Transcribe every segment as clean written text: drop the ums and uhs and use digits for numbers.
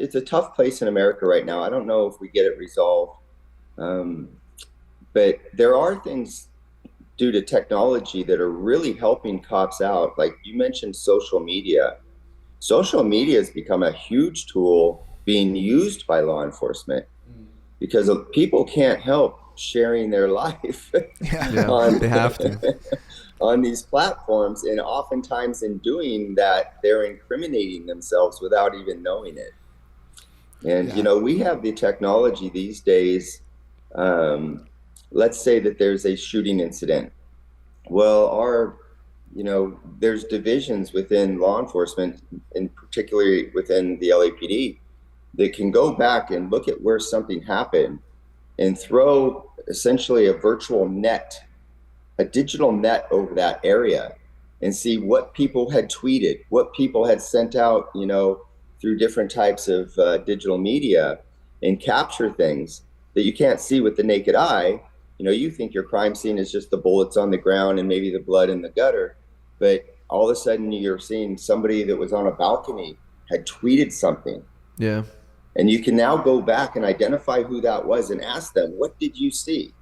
it's a tough place in America right now. I don't know if we get it resolved, um, but there are things due to technology that are really helping cops out. Like you mentioned, social media. Social media has become a huge tool being used by law enforcement because people can't help sharing their life Yeah. Yeah, on they have to. on these platforms, and oftentimes in doing that they're incriminating themselves without even knowing it. And Yeah. we have the technology these days. um, let's say that there's a shooting incident. Well, there's divisions within law enforcement, and particularly within the LAPD, that can go back and look at where something happened and throw essentially a virtual net, a digital net over that area, and see what people had tweeted, what people had sent out, through different types of digital media, and capture things that you can't see with the naked eye. You think your crime scene is just the bullets on the ground and maybe the blood in the gutter, but all of a sudden you're seeing somebody that was on a balcony had tweeted something, Yeah. and you can now go back and identify who that was and ask them, what did you see?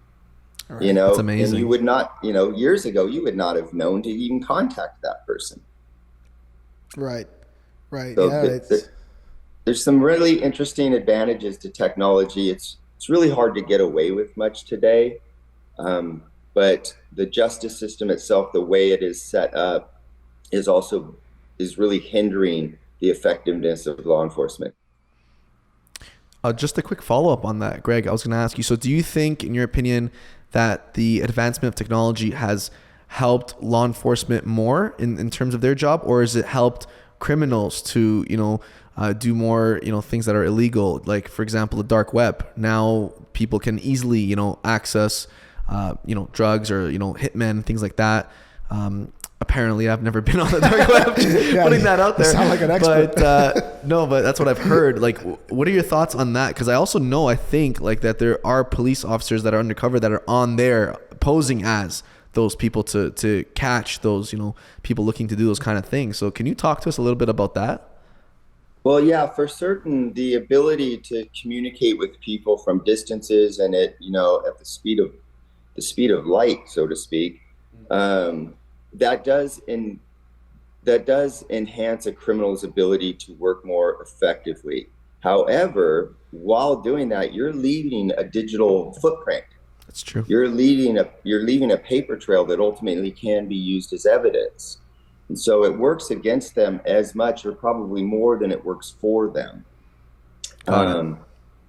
All right. That's And you amazing. would not, years ago, you would not have known to even contact that person. Right. Right. So Yeah. It's there's some really interesting advantages to technology. It's really hard to get away with much today, but the justice system itself, the way it is set up, is really hindering the effectiveness of law enforcement. Just a quick follow up on that, Greg. I was going to ask you. So, do you think, in your opinion, that the advancement of technology has helped law enforcement more in terms of their job, or has it helped criminals to do more things that are illegal? Like, for example, the dark web. Now people can easily access drugs or hitmen, things like that. Apparently, I've never been on the dark web. Yeah, Putting that out you there. sound like an expert. But no, but that's what I've heard. Like, what are your thoughts on that? Because I also know, I think, like, that there are police officers that are undercover that are on there posing as those people to catch those people looking to do those kind of things. So, can you talk to us a little bit about that? Well, yeah, for certain, the ability to communicate with people from distances and at the speed of light, so to speak, um, that does in that does enhance a criminal's ability to work more effectively. However, while doing that, you're leaving a digital footprint. That's true. You're leaving a paper trail that ultimately can be used as evidence. And so it works against them as much or probably more than it works for them. Got it.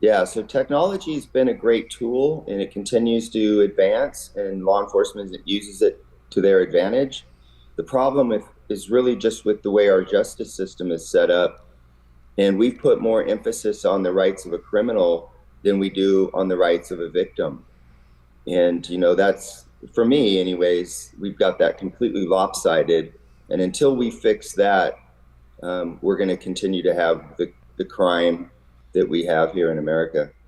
Yeah, so technology has been a great tool and it continues to advance, and law enforcement uses it to their advantage. The problem is really just with the way our justice system is set up, and we've put more emphasis on the rights of a criminal than we do on the rights of a victim. And, that's, for me anyways, we've got that completely lopsided. And until we fix that, we're going to continue to have the crime that we have here in America.